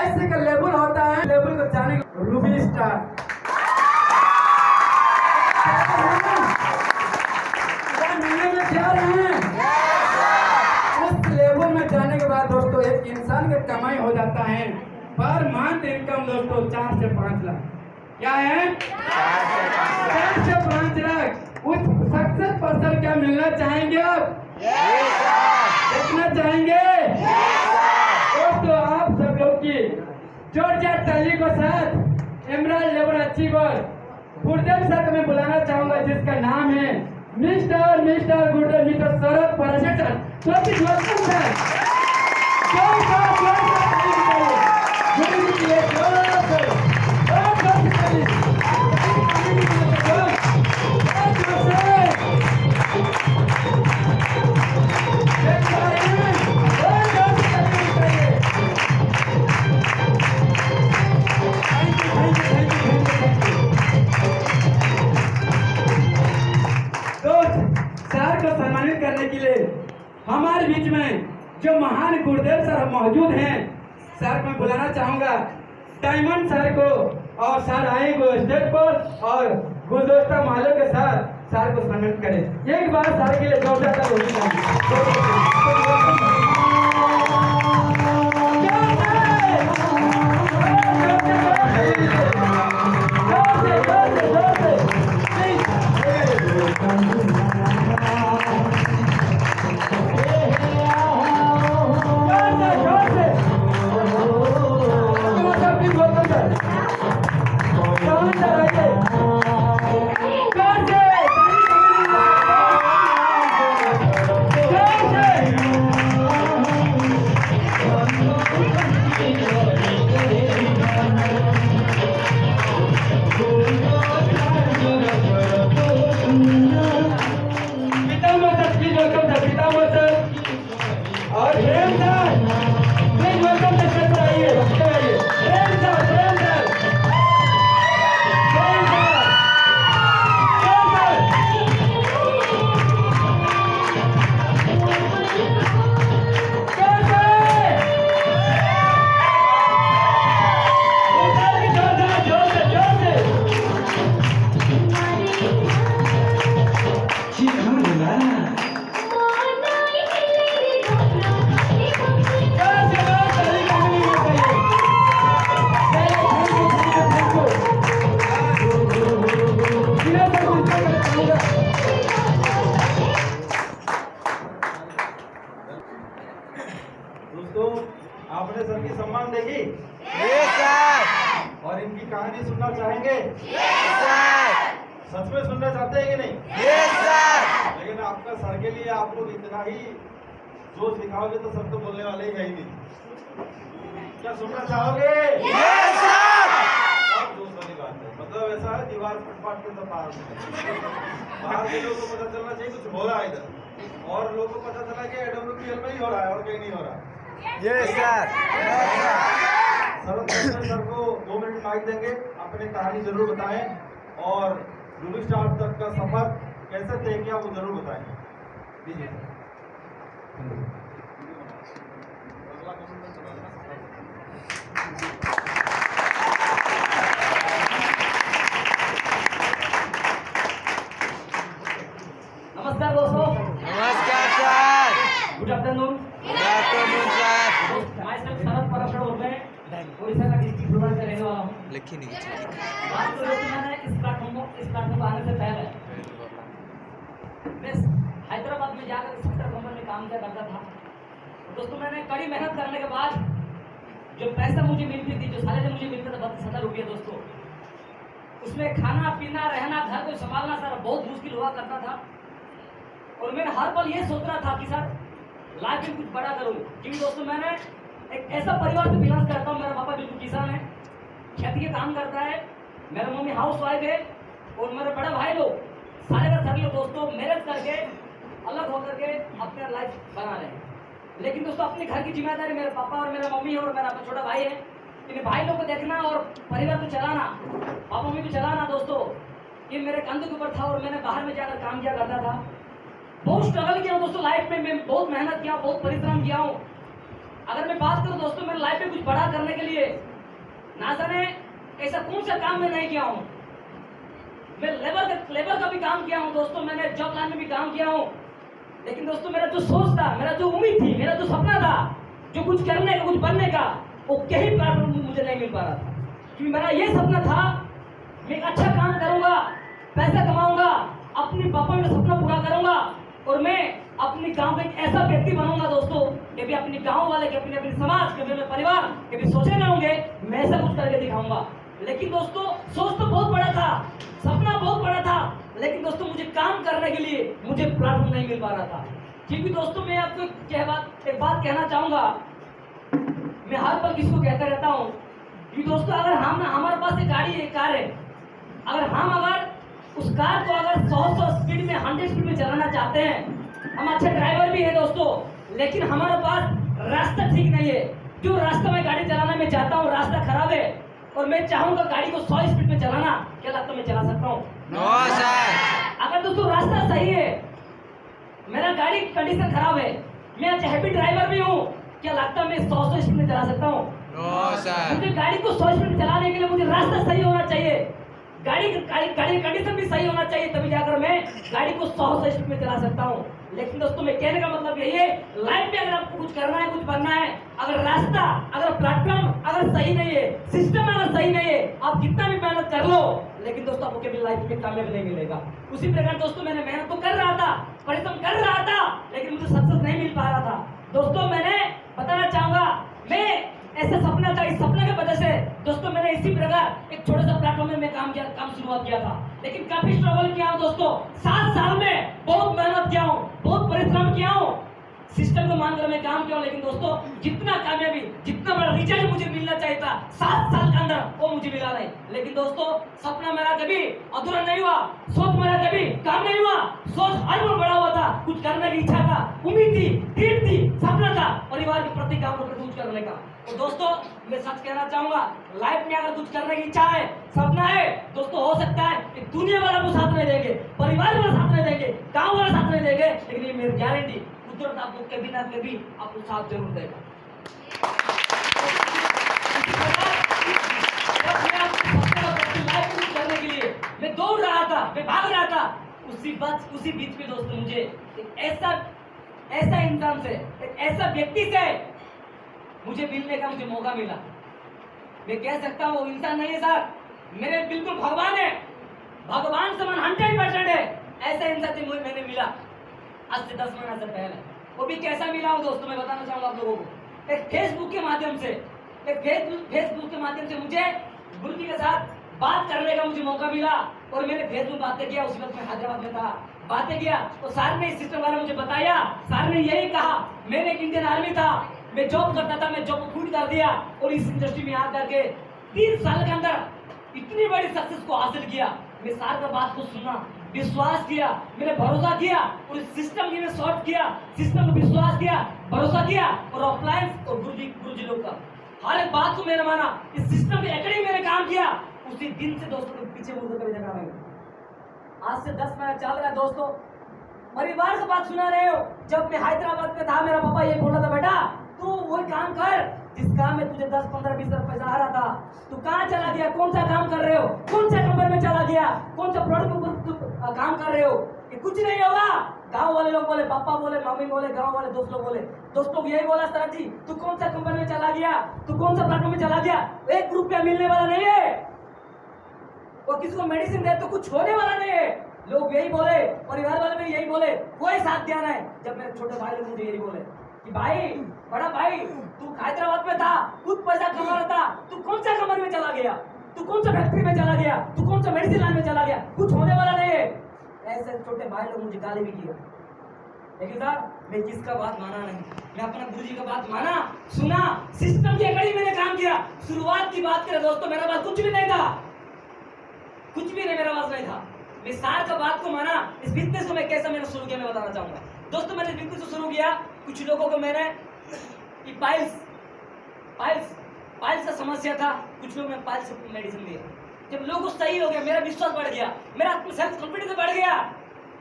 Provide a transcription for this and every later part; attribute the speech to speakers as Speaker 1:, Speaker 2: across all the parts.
Speaker 1: ऐसे का लेबल होता है, लेबल को जाने रूबी स्टार। मिलने में तैयार हैं? उस लेबल में जाने के बाद दोस्तों एक इंसान की कमाई हो जाता है पर मंथ इनकम दोस्तों 4 से 5 लाख। क्या है? 4 से 5 लाख। उस सक्सेस पर्सन क्या मिलना चाहेंगे आप? देखना चाहेंगे? दोस्तों आप सब लोग की जोरदार ताली के साथ इमरान लेबर अच्छी बार गुरुदेव सर को मैं बुलाना चाहूंगा जिसका नाम है मिस्टर गुरुदेव मिस्टर शरद परशेटर। सम्मानित करने के लिए हमारे बीच में जो महान गुरुदेव सर मौजूद हैं, सर मैं बुलाना चाहूंगा डायमंड सर को। और सर आएंगे स्टेज पर और गुलदस्ता मालों के साथ सर को सम्मानित करें। एक बार सर के लिए जोरदार
Speaker 2: दोस्तों आपने सर की सम्मान देखी? और इनकी कहानी सुनना चाहेंगे? सच में सुनना चाहते हैं कि नहीं? लेकिन आपका सर के लिए आप लोग इतना ही जोश दिखाओगे तो सब तो बोलने वाले ही है ही नहीं। क्या सुनना चाहोगे? बहुत जोश वाली बात है। मतलब ऐसा है दीवार फटफट के सब बाहर के लोगों को पता चलना चाहिए कुछ हो रहा है इधर, और लोगों को पता चला कि AWPL में ही हो रहा है और कहीं नहीं हो रहा। सर को 2 मिनट माइक देंगे, अपनी कहानी जरूर बताएं और रूबी स्टार तक का सफर कैसे तय किया वो जरूर बताएं। दीजिए
Speaker 1: नमस्कार दोस्तों।
Speaker 3: नमस्कार सर।
Speaker 1: Good afternoon
Speaker 3: sir.
Speaker 1: मैं शरद परशेटर हूँ, मैं उड़ीसा का डिस्ट्रिक्ट भोपाल का रहने वाला हूँ।
Speaker 3: लिखी नहीं
Speaker 1: बात करो कि मैंने इस प्लेटफॉर्म पर आने से पहले मैं हैदराबाद में जाकर सेक्टर कंपनी में काम किया करता था। दोस्तों मैंने कड़ी मेहनत करने के बाद जो पैसा मुझे मिलती थी, जो सैलरी मुझे मिलता था 32,000 रुपये दोस्तों, उसमें खाना पीना रहना घर को संभालना सर बहुत मुश्किल हुआ करता था। और मैंने हर पल ये सोच रहा था कि सर लाइफ में कुछ बड़ा करूँ, क्योंकि दोस्तों मैंने एक ऐसा परिवार से बिलोंग करता हूँ। मेरा पापा बिल्कुल किसान है, खेती का काम करता है, मेरा मम्मी हाउस वाइफ है और मेरे बड़े भाई लोग सारे का सारे लोग दोस्तों मैरिज करके अलग होकर के अपना लाइफ बना रहे हैं। लेकिन दोस्तों अपने घर की जिम्मेदारी मेरे पापा और मेरा मम्मी और मेरा छोटा भाई है, इन भाई लोग को देखना और परिवार को चलाना, पापा मम्मी को चलाना दोस्तों, ये मेरे कंधे के ऊपर था। और मैंने बाहर में जाकर काम किया करता था, बहुत स्ट्रगल किया दोस्तों लाइफ में, मैं बहुत मेहनत किया, बहुत परिश्रम किया हूँ। अगर मैं बात करूं दोस्तों मेरे लाइफ में कुछ बड़ा करने के लिए ना जाने ऐसा कौन सा काम मैं नहीं किया हूं। मैं लेबर का भी काम किया हूं दोस्तों, मैंने जॉब लाइन में भी काम किया हूं। लेकिन दोस्तों मेरा जो सोच था, मेरा जो उम्मीद थी, मेरा जो सपना था, जो कुछ करने का, कुछ बनने का, वो कहीं प्लेटफॉर्म मुझे नहीं मिल पा रहा था। क्योंकि मेरा ये सपना था मैं एक अच्छा काम करूंगा, पैसा कमाऊंगा, अपनी पापा का सपना पूरा करूंगा और मैं अपने गांव का एक ऐसा व्यक्ति बनूंगा दोस्तों कि भी अपने गांव वाले के, अपने समाज के, अपने परिवार के भी सोचे ना होंगे मैं ऐसा कुछ करके दिखाऊंगा। लेकिन दोस्तों सोच तो बहुत बड़ा था, सपना बहुत बड़ा था, लेकिन दोस्तों मुझे काम करने के लिए मुझे प्लेटफॉर्म नहीं मिल पा रहा था। क्योंकि दोस्तों मैं आपको एक बात कहना चाहूंगा, मैं हर पल किसको कहता रहता हूँ कि दोस्तों अगर हमारे पास एक गाड़ी, एक कार है, अगर उस कार को अगर 100 स्पीड में, 100 स्पीड में चलाना चाहते हैं, हम अच्छे ड्राइवर भी है दोस्तों, लेकिन हमारे पास रास्ता ठीक नहीं है। जो रास्ता में गाड़ी चलाना मैं चाहता हूँ रास्ता खराब है और मैं चाहूंगा गाड़ी को 100 स्पीड में चलाना, क्या लगता है मैं चला सकता हूँ?
Speaker 3: No sir.
Speaker 1: अगर दोस्तों रास्ता सही है, मेरा गाड़ी कंडीशन खराब है, मैं अच्छा हैवी ड्राइवर भी हूँ, क्या लगता है मैं 100 स्पीड में चला सकता हूँ?
Speaker 3: No sir.
Speaker 1: मुझे गाड़ी को 100 स्पीड में चलाने के लिए मुझे रास्ता सही होना चाहिए, गाड़ी कंडीशन भी सही होना चाहिए, तभी जाकर मैं गाड़ी को 100 स्पीड में चला सकता हूँ। लेकिन दोस्तों मैं कहने का मतलब यही है, लाइफ में अगर आपको कुछ करना है, कुछ बनना है, अगर रास्ता, अगर प्लेटफॉर्म अगर सही नहीं है, सिस्टम अगर सही नहीं है, आप कितना भी मेहनत कर लो, लेकिन दोस्तों आपको कभी लाइफ में कामयाबी नहीं मिलेगा। उसी प्रकार दोस्तों मैंने मेहनत तो कर रहा था, परिश्रम कर रहा था, लेकिन मुझे सक्सेस नहीं मिल पा रहा था। दोस्तों मैंने बताना चाहूंगा, मैं ऐसा सपना था, इस सपने की वजह से दोस्तों मैंने इसी प्रकार एक छोटे सा प्लेटफॉर्म में मैं काम शुरुआत किया था, लेकिन काफी स्ट्रगल किया हूं दोस्तों। 7 साल में बहुत मेहनत किया हूं, बहुत परिश्रम किया हूं, सिस्टम को मानकर मैं काम किया हूं, लेकिन दोस्तों जितना कामयाबी, जितना बड़ा रिजल्ट मुझे मिलना चाहिए था 7 साल के अंदर, वो मुझे मिला नहीं। लेकिन दोस्तों सपना मेरा कभी अधूरा नहीं हुआ, सोच मेरा कभी काम नहीं हुआ, सोच हर बार बड़ा हुआ था, कुछ करने की इच्छा था, उम्मीद थी, ड्रीम थी, सपना था परिवार के प्रति काम को कुछ करने का। तो दोस्तों मैं सच कहना चाहूंगा, लाइफ में अगर कुछ करने की इच्छा है, सपना है दोस्तों, हो सकता है कि दुनिया वाला को साथ में देंगे, परिवार वाला साथ में देंगे, गांव वाला साथ में देंगे, लेकिन ये मेरी गारंटी कुदरत आपको कभी ना कभी आपको साथ जरूर देगा। करने के लिए मैं दौड़ रहा था, मैं भाग रहा था, उसी बीच में दोस्तों मुझे एक ऐसा इंसान से, एक ऐसा व्यक्ति से मुझे मिलने का मुझे मौका मिला। मैं कह सकता हूँ वो इंसान नहीं है सर, मेरे बिल्कुल भगवान है, भगवान समान 100% है। ऐसा इंसान से मैंने मिला आज से 10 महीना से पहले। वो भी कैसा मिला हूँ दोस्तों मैं बताना चाहूंगा आप लोगों को। एक फेसबुक के माध्यम से मुझे गुरु जी के साथ बात करने का मुझे मौका मिला और मैंने फेसबुक बातें किया। उस वक्त मैं हैदराबाद में था, बातें किया तो सर ने इस सिस्टम बारे मुझे बताया। सर ने यही कहा, मैंने एक इंडियन आर्मी था, मैं जॉब करता था, मैं जॉब को क्विट कर दिया और इस इंडस्ट्री में आकर के 3 साल के अंदर इतनी बड़ी सक्सेस को हासिल किया। मैं सर का बात को सुना, विश्वास किया, मैंने भरोसा किया और इस सिस्टम की मैंने सॉर्ट किया, सिस्टम को विश्वास किया, भरोसा किया और ऑफलाइन और गुरु जी लोग का हर एक बात को मैंने माना। इस सिस्टम के अकॉर्डिंग मैंने काम किया। उसी दिन से दोस्तों के पीछे मुझे कभी देखा नहीं। आज से 10 महीना चल रहा है दोस्तों। परिवार से बात सुना रहे हो। जब मैं हैदराबाद में था मेरा पापा ये बोला था, बेटा तू वही काम कर जिस काम में तुझे 10, 15, 20 हजार पैसा आ रहा था। तू कहाँ चला गया? कौन सा काम कर रहे हो? कौन सा कंपनी में चला गया? कौन सा प्रोडक्ट पर काम कर रहे हो? कि कुछ नहीं होगा। गांव वाले लोग बोले, पापा बोले, मम्मी बोले, गांव वाले दोस्त लोग बोले, दोस्त लोग यही बोला, सर जी तू कौन सा कंपनी में चला गया? तू कौन सा प्लेटफॉर्म में चला गया? 1 रुपया मिलने वाला नहीं है। और किसी को मेडिसिन दे तो कुछ होने वाला नहीं है। लोग यही बोले, परिवार वाले भी यही बोले, कोई साथ दिया नहीं। जब मेरे छोटे भाई लोग मुझे यही बोले कि भाई, बड़ा भाई तू हैदराबाद में था, खुद पैसा कमा रहा था, तू कौन सा कंपनी में चला गया? तू कौन सा फैक्ट्री में चला गया? तू कौन सा मेडिसिन लाइन में चला गया? कुछ होने वाला नहीं है। ऐसे छोटे भाई लोग मुझे गाली भी किया। लेकिन सर मैं किसका बात माना नहीं, मैं अपना गुरुजी का बात माना, सुना, सिस्टम के अकॉर्डिंग मैंने काम किया। शुरुआत की बात करें दोस्तों, मेरा पास कुछ भी नहीं था, कुछ भी नहीं मेरा पास नहीं था। मैं सार का बात को माना। इस बिजनेस को मैं कैसे मैंने शुरू किया मैं बताना चाहूंगा दोस्तों। मैंने बिजनेस को शुरू किया, कुछ लोगों को मैंने पाइल्स का समस्या था, कुछ लोग मैं पाइल्स मेडिसिन दिया। जब लोगों को सही हो गया, मेरा विश्वास बढ़ गया, मेरा सेल्फ कॉन्फिडेंस बढ़ गया।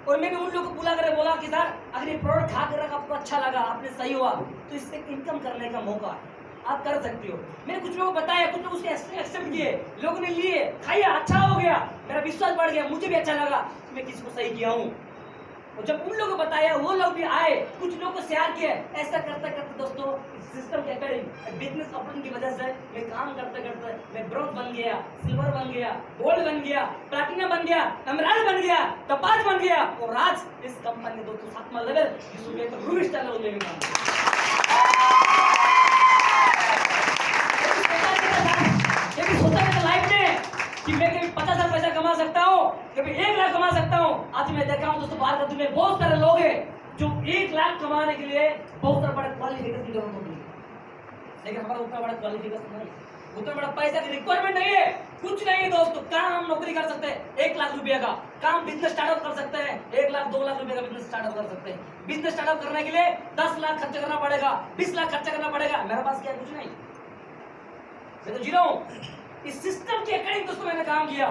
Speaker 1: और मैंने उन लोगों को बुला कर बोला कि सर अगर ये प्रोडक्ट खा कर आपको अच्छा लगा, आपने सही हुआ, तो इससे इनकम करने का मौका है, आप कर सकते हो। मैंने कुछ लोगों को बताया, कुछ लोग उसके एक्सेप्ट किए, लोगों ने लिए, खाया, अच्छा हो गया, मेरा विश्वास बढ़ गया, मुझे भी अच्छा लगा मैं किसी को सही किया हूँ। और जब उन लोगों को बताया, वो लोग भी आए, कुछ लोगों को शेयर किए। ऐसा करते करते दोस्तों सिस्टम के अकॉर्डिंग बिजनेस अपॉर्चुनिटी की वजह से मैं काम करते करते मैं ब्रॉन्ज बन गया, सिल्वर बन गया, गोल्ड बन गया, प्लैटिनम बन गया, एमराल्ड बन गया, टपाज बन गया, और आज इस कंपनी के दोस्तों 7वां लेवल जिसमें तो रूबी स्टार लेवल में भी काम लाइफ में कि मैं कभी 50,000 पैसा कमा सकता हूँ, कभी 1 लाख कमा सकता हूँ। आज मैं देखा हूँ दोस्तों बाहर का में बहुत सारे लोग हैं जो 1 लाख कमाने के लिए बहुत सारा बड़ा क्वालिफिकेशन की जरूरत होती है, लेकिन हमारा उतना बड़ा क्वालिफिकेशन नहीं, उतना बड़ा पैसा की रिक्वायरमेंट नहीं है, कुछ नहीं है दोस्तों। काम हम नौकरी कर सकते हैं 1 लाख रुपया का, काम बिजनेस स्टार्टअप कर सकते हैं 1 लाख 2 लाख रुपए का बिजनेस स्टार्टअप कर सकते हैं। बिजनेस स्टार्टअप करने के लिए 10 लाख खर्च करना पड़ेगा, 20 लाख खर्च करना पड़ेगा। मेरे पास क्या कुछ नहीं, मैं तो जी रहा हूँ इस सिस्टम के अकॉर्डिंग। दोस्तों मैंने काम किया,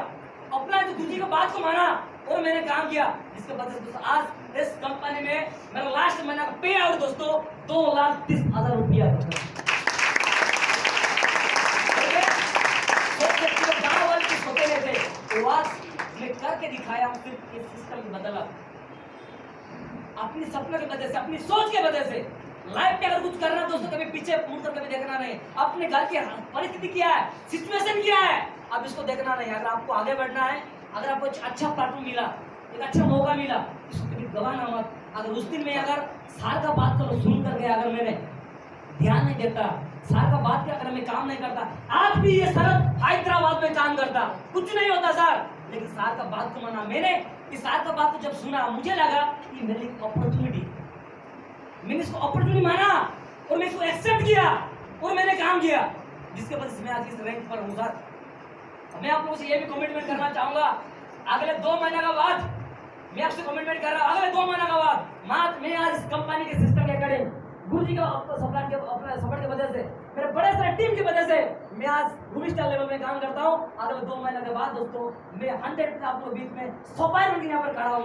Speaker 1: अपना जो दूसरी की बात को माना और मैंने काम किया, जिसके वजह से दोस्तों आज इस कंपनी में मेरा लास्ट महीना का पे आउट दोस्तों 2,30,000 रुपया। गाँव वाले कुछ होते नहीं थे, तो आज मैं करके दिखाया हूँ सिर्फ इस सिस्टम की बदला, अपनी सपने की वजह से, अपनी सोच की वजह से। लाइफ में अगर कुछ करना दोस्तों कभी पीछे मुड़ कर कभी देखना नहीं, अपने घर की परिस्थिति क्या है, सिचुएशन क्या है, अब इसको देखना नहीं। अगर आपको आगे बढ़ना है, अगर आपको अच्छा प्लेटफॉर्म मिला, एक अच्छा मौका मिला, इसको कभी गवाना मत। अगर उस दिन में अगर सार का बात को सुन करके अगर मैंने ध्यान नहीं देता, सार का बात के अगर मैं काम नहीं करता, आज भी ये सर हैदराबाद में काम करता, कुछ नहीं होता सर। लेकिन सार का बात को माना मैंने, इस सार का बात को जब सुना मुझे लगा कि मेरी अपॉर्चुनिटी, मैंने इसको अपॉर्चुनिटी माना और मैं इसको एक्सेप्ट किया और मैंने काम किया, जिसके वजह से मैं आज इस रैंक पर हूँ सर। मैं आप लोगों से ये भी कमिटमेंट करना चाहूंगा, अगले 2 महीने का बाद मैं आपसे कमिटमेंट कर रहा हूँ, अगले 2 महीने का बाद मैं आज इस कंपनी के सिस्टम के अकॉर्डिंग गुरु जी का सपोर्ट की वजह से, मेरे बड़े सारे टीम की वजह से मैं आज रूबी स्टार लेवल में काम करता हूँ। अगले 2 महीने के बाद दोस्तों मैं 100% आप लोगों के बीच में 100 यहाँ पर खड़ा हूँ।